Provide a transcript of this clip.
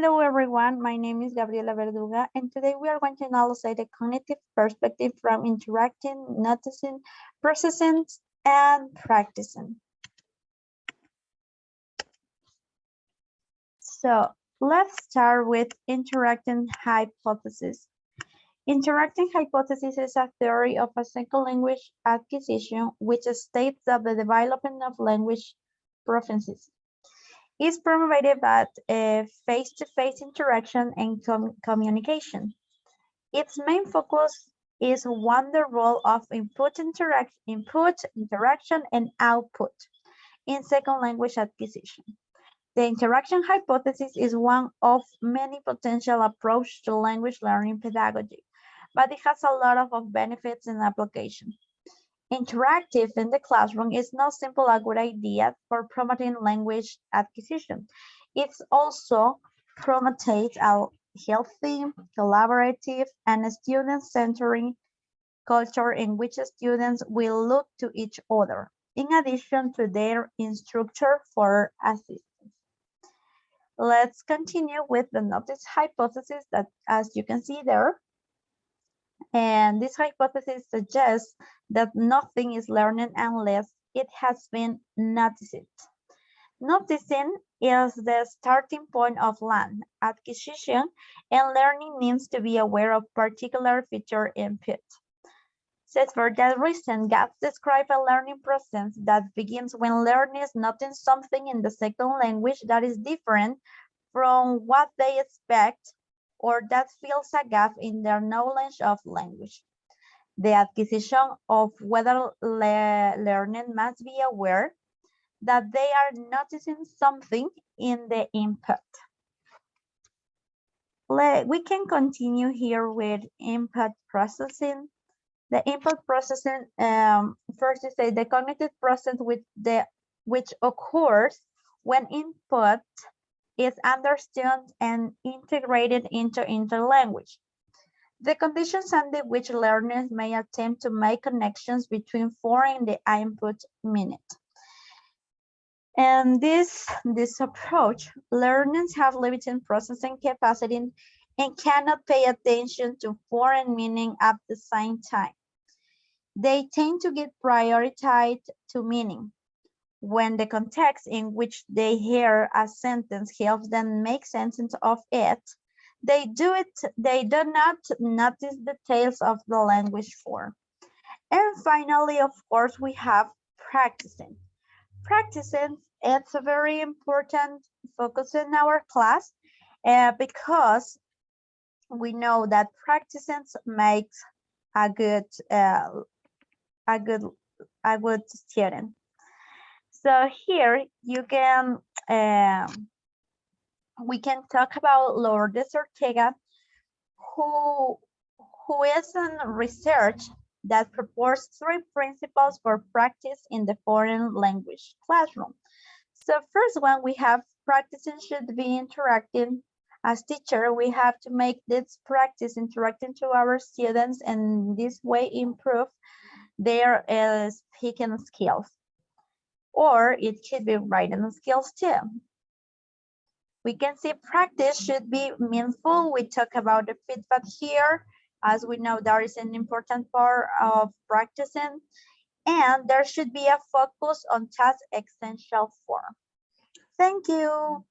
Hello everyone, my name is Gabriela Verduga and today we are going to analyze the cognitive perspective from interacting, noticing, processing, and practicing. So let's start with interacting hypothesis. Interacting hypothesis is a theory of a single language acquisition which states that the development of language proficiency is promoted by face-to-face interaction and communication. Its main focus is on the role of input, interaction, and output in second language acquisition. The interaction hypothesis is one of many potential approaches to language learning pedagogy, but it has a lot of benefits in application. Interactive in the classroom is not simply a good idea for promoting language acquisition. It also promotes a healthy, collaborative, and student-centered culture in which students will look to each other, in addition to their instructor for assistance. Let's continue with the notice hypothesis that, as you can see there, and this hypothesis suggests that nothing is learned unless it has been noticed. Noticing is the starting point of learning, acquisition, and learning needs to be aware of particular feature input. So for that reason, Gaps describes a learning process that begins when learners notice something in the second language that is different from what they expect or that fills a gap in their knowledge of language. The acquisition of whether learner must be aware that they are noticing something in the input. We can continue here with input processing. The input processing, first you say the cognitive process which occurs when input is understood and integrated into interlanguage. The conditions under which learners may attempt to make connections between foreign and the input minute. And this approach, learners have limited processing capacity and cannot pay attention to foreign meaning at the same time. They tend to get prioritized to meaning. When the context in which they hear a sentence helps them make sense of it, they do not notice details of the language form. And finally, of course, we have practicing. Practicing is a very important focus in our class because we know that practicing makes a good student. So here you can we can talk about Lourdes Ortega, who is in research that proposes 3 principles for practice in the foreign language classroom. So first one, we have practicing should be interacting. As teacher, we have to make this practice interacting to our students and this way improve their speaking skills. Or it could be writing skills too. We can see practice should be meaningful. We talk about the feedback here. As we know, that is an important part of practicing. And there should be a focus on task essential form. Thank you.